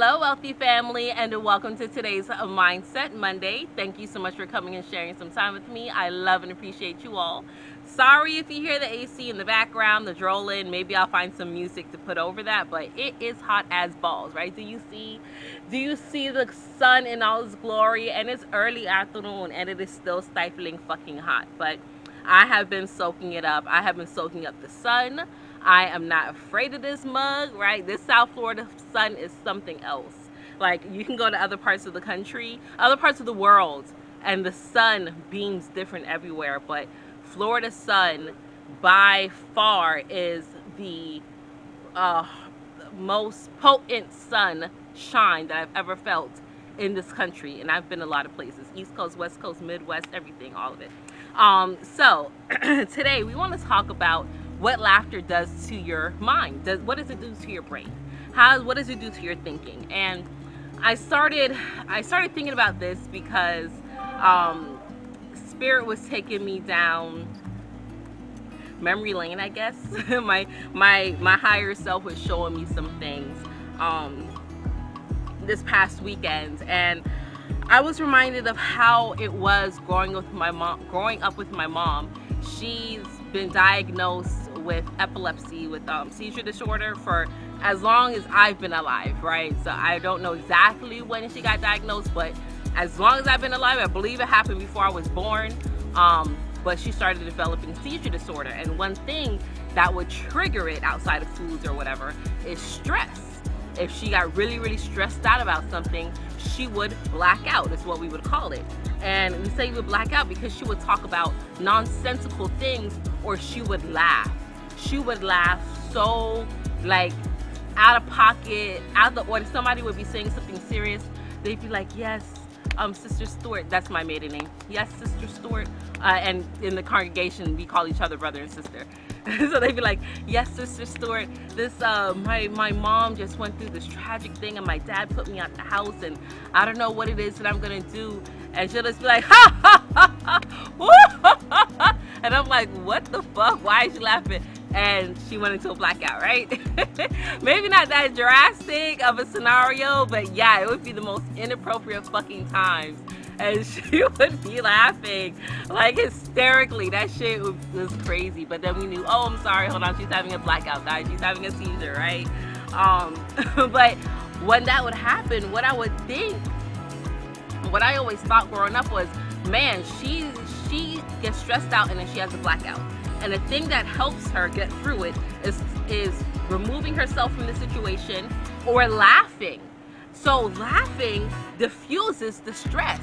Hello, wealthy family, and welcome to today's Mindset Monday. Thank you so much for coming and sharing some time with me. I love and appreciate you all. Sorry if you hear the AC in the background, the drolling. Maybe I'll find some music to put over that, but it is hot as balls, right? Do you see the sun in all its glory? And it's early afternoon, and it is still stifling fucking hot. But I have been soaking it up. I have been soaking up the sun. I am not afraid of this mug, right? This South Florida sun is something else. Like, you can go to other parts of the country, other parts of the world, and the sun beams different everywhere. But Florida sun, by far, is the uh, most potent sunshine that I've ever felt in this country. And I've been a lot of places: East Coast, West Coast, Midwest, everything, all of it. So today we want to talk about what laughter does to your mind. What does it do to your brain? What does it do to your thinking? And I started thinking about this because Spirit was taking me down memory lane, I guess. My higher self was showing me some things this past weekend, and I was reminded of how it was growing up with my mom. She's been diagnosed with epilepsy, with seizure disorder, for as long as I've been alive, right? So I don't know exactly when she got diagnosed, but as long as I've been alive, I believe it happened before I was born. But she started developing seizure disorder, and one thing that would trigger it, outside of foods or whatever, is stress. If she got really, really stressed out about something, she would black out, is what we would call it. And we say we would black out because she would talk about nonsensical things, or she would laugh. She would laugh so, like, out of pocket, out of the order. Somebody would be saying something serious. They'd be like, yes, Sister Stewart, that's my maiden name. Yes, Sister Stewart. And in the congregation, we call each other brother and sister. So they'd be like, yes, Sister Stewart, this my mom just went through this tragic thing, and my dad put me out the house, and I don't know what it is that I'm gonna do. And she'll just be like, ha ha ha ha. And I'm like, what the fuck? Why is she laughing? And she went into a blackout, right? Maybe not that drastic of a scenario, but yeah, it would be the most inappropriate fucking times. And she would be laughing, like, hysterically. That shit was crazy. But then we knew, oh, I'm sorry, hold on, she's having a blackout, guys. She's having a seizure, right? But when that would happen, what I always thought growing up was, man, she gets stressed out and then she has a blackout. And the thing that helps her get through it is removing herself from the situation or laughing. So laughing diffuses the stress.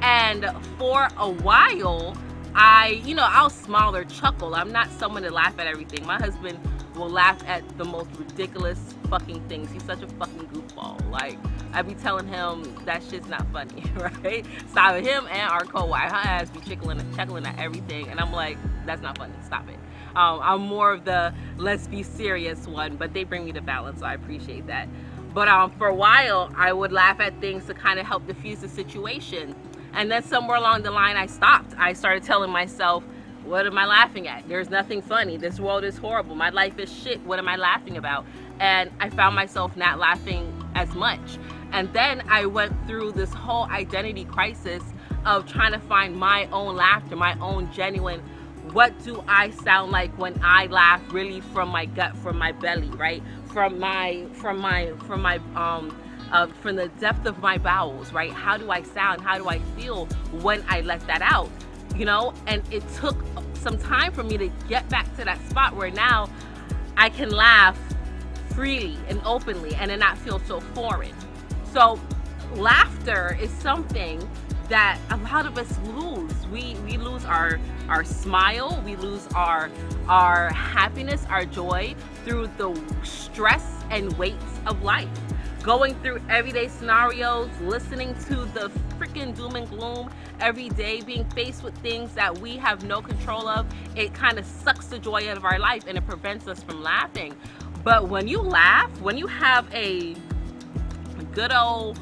And for a while, I'll smile or chuckle. I'm not someone to laugh at everything. My husband will laugh at the most ridiculous fucking things. He's such a fucking goofball. Like, I be telling him that shit's not funny, right? Stop it. Him and our co-wife, her ass be chuckling at everything, and I'm like, that's not funny. Stop it. I'm more of the let's be serious one, but they bring me to balance, so I appreciate that. But for a while, I would laugh at things to kind of help diffuse the situation, and then somewhere along the line, I stopped. I started telling myself, what am I laughing at? There's nothing funny. This world is horrible. My life is shit. What am I laughing about? And I found myself not laughing as much. And then I went through this whole identity crisis of trying to find my own laughter, my own genuine, what do I sound like when I laugh really from my gut, from my belly, right? From the depth of my bowels, right? How do I sound? How do I feel when I let that out? And it took some time for me to get back to that spot where now I can laugh freely and openly and then not feel so foreign. So laughter is something that a lot of us lose. We lose our smile, we lose our happiness, our joy through the stress and weights of life. Going through everyday scenarios, listening to the freaking doom and gloom every day, being faced with things that we have no control of, it kind of sucks the joy out of our life and it prevents us from laughing. But when you laugh, when you have a good old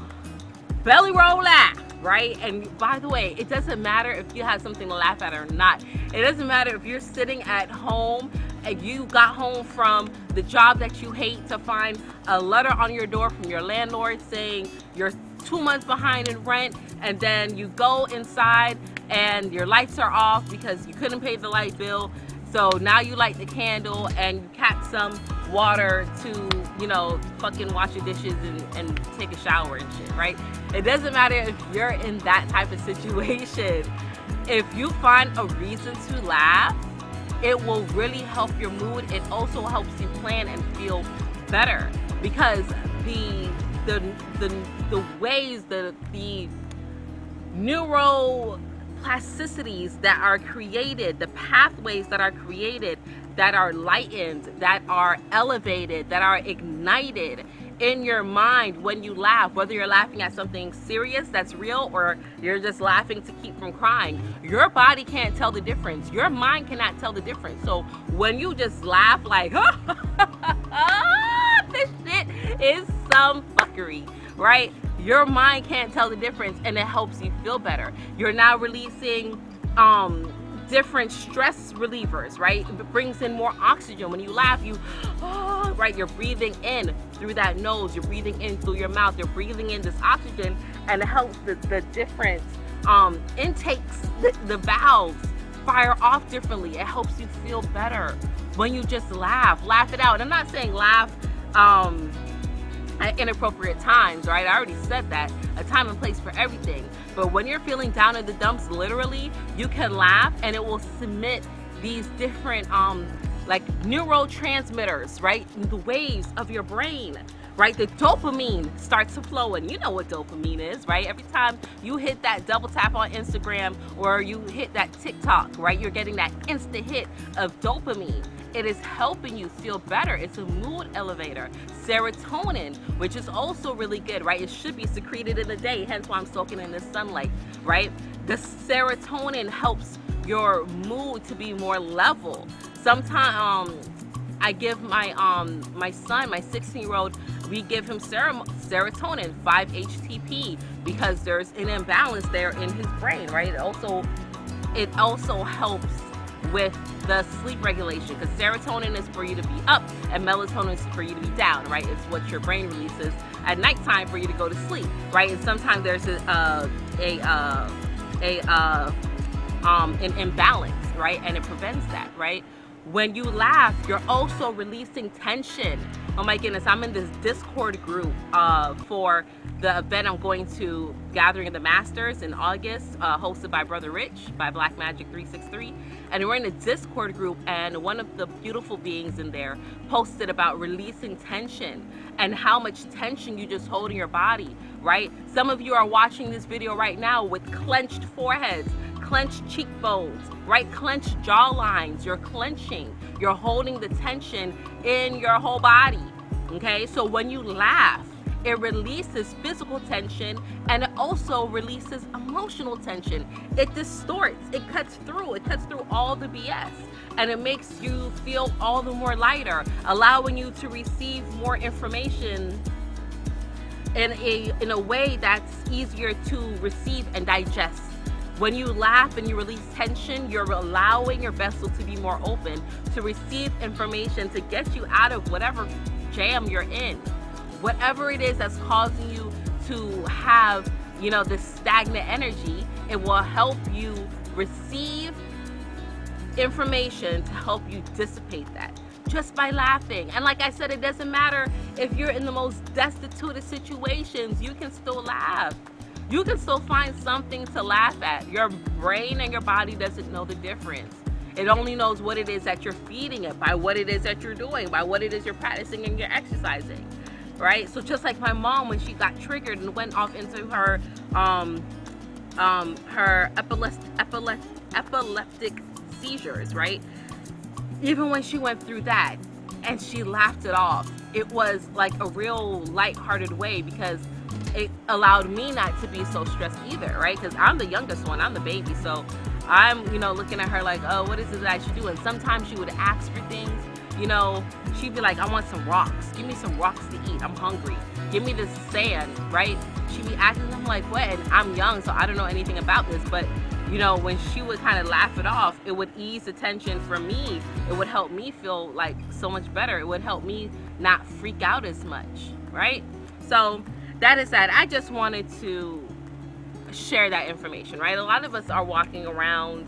belly roll laugh, right? And by the way, it doesn't matter if you have something to laugh at or not. It doesn't matter if you're sitting at home and you got home from the job that you hate to find a letter on your door from your landlord saying you're 2 months behind in rent, and then you go inside and your lights are off because you couldn't pay the light bill. So now you light the candle and you catch some water to, fucking wash your dishes and take a shower and shit, right? It doesn't matter if you're in that type of situation. If you find a reason to laugh, it will really help your mood. It also helps you plan and feel better, because the ways, the neuroplasticities that are created, the pathways that are created, that are lightened, that are elevated, that are ignited in your mind when you laugh, whether you're laughing at something serious that's real or you're just laughing to keep from crying, your body can't tell the difference. Your mind cannot tell the difference. So when you just laugh like, this shit is some fuckery, right? Your mind can't tell the difference, and it helps you feel better. You're now releasing different stress relievers, right? It brings in more oxygen. When you laugh, right, you're breathing in through that nose, you're breathing in through your mouth, you're breathing in this oxygen, and it helps the different intakes, the valves fire off differently. It helps you feel better when you just laugh it out. And I'm not saying laugh at inappropriate times, right? I already said that. A time and place for everything. But when you're feeling down in the dumps, literally, you can laugh and it will submit these different like neurotransmitters, right? The waves of your brain, right? The dopamine starts to flow, and you know what dopamine is, right? Every time you hit that double tap on Instagram or you hit that TikTok, right? You're getting that instant hit of dopamine. It is helping you feel better. It's a mood elevator. Serotonin, which is also really good, right? It should be secreted in the day, hence why I'm soaking in the sunlight, right? The serotonin helps your mood to be more level. Sometimes I give my son, my 16-year-old, we give him serotonin, 5-HTP, because there's an imbalance there in his brain, right? It also helps with the sleep regulation, because serotonin is for you to be up and melatonin is for you to be down, right? It's what your brain releases at nighttime for you to go to sleep, right? And sometimes there's an imbalance, right? And it prevents that, right? When you laugh, you're also releasing tension. Oh my goodness, I'm in this Discord group for the event I'm going to, Gathering of the Masters, in August, hosted by Brother Rich, by Black Magic 363. And we're in a Discord group, and one of the beautiful beings in there posted about releasing tension and how much tension you just hold in your body, right? Some of you are watching this video right now with clenched foreheads, clenched cheekbones, right? Clenched jaw lines. You're clenching. You're holding the tension in your whole body, okay? So when you laugh, it releases physical tension, and it also releases emotional tension. It distorts, it cuts through all the BS, and it makes you feel all the more lighter, allowing you to receive more information in a way that's easier to receive and digest. When you laugh and you release tension, you're allowing your vessel to be more open, to receive information, to get you out of whatever jam you're in. Whatever it is that's causing you to have, this stagnant energy, it will help you receive information to help you dissipate that just by laughing. And like I said, it doesn't matter if you're in the most destitute of situations, you can still laugh. You can still find something to laugh at. Your brain and your body doesn't know the difference. It only knows what it is that you're feeding it, by what it is that you're doing, by what it is you're practicing and you're exercising, right? So just like my mom, when she got triggered and went off into her epileptic seizures, right? Even when she went through that and she laughed it off, it was like a real lighthearted way, because it allowed me not to be so stressed either, right? Because I'm the youngest one, I'm the baby, so I'm, looking at her like, oh, what is it that I should do? And sometimes she would ask for things, she'd be like, I want some rocks. Give me some rocks to eat. I'm hungry. Give me this sand, right? She'd be asking them like, what? And I'm young, so I don't know anything about this, but you know, when she would kind of laugh it off, it would ease the tension for me. It would help me feel like so much better. It would help me not freak out as much, right? So that is that. I just wanted to share that information, right? A lot of us are walking around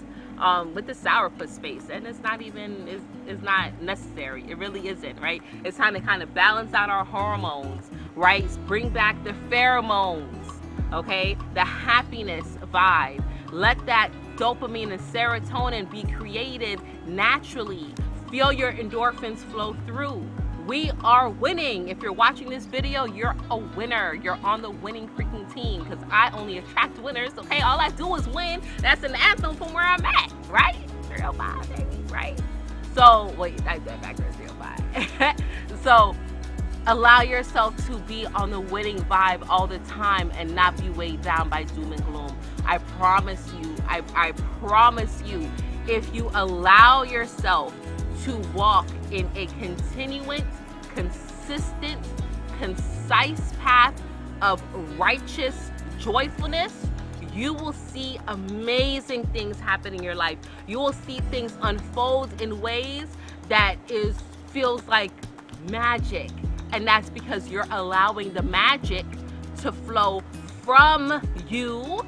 with the sourpuss space, and it's not even, it's not necessary. It really isn't, right? It's time to kind of balance out our hormones, right? Bring back the pheromones, okay? The happiness vibe. Let that dopamine and serotonin be created naturally. Feel your endorphins flow through. We are winning. If you're watching this video, you're a winner. You're on the winning freaking team, because I only attract winners, okay? All I do is win. That's an anthem from where I'm at, right? 305, baby, right? So, wait, I did back to 305. So, allow yourself to be on the winning vibe all the time and not be weighed down by doom and gloom. I promise you, I promise you, if you allow yourself to walk in a continuant, consistent, concise path of righteous joyfulness, you will see amazing things happen in your life. You will see things unfold in ways that feels like magic. And that's because you're allowing the magic to flow from you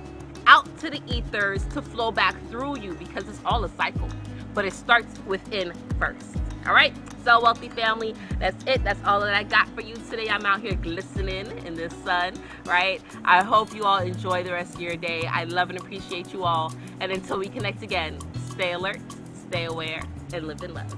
out to the ethers to flow back through you, because it's all a cycle. But it starts within first. All right? So, wealthy family, that's it. That's all that I got for you today. I'm out here glistening in the sun, right? I hope you all enjoy the rest of your day. I love and appreciate you all. And until we connect again, stay alert, stay aware, and live in love.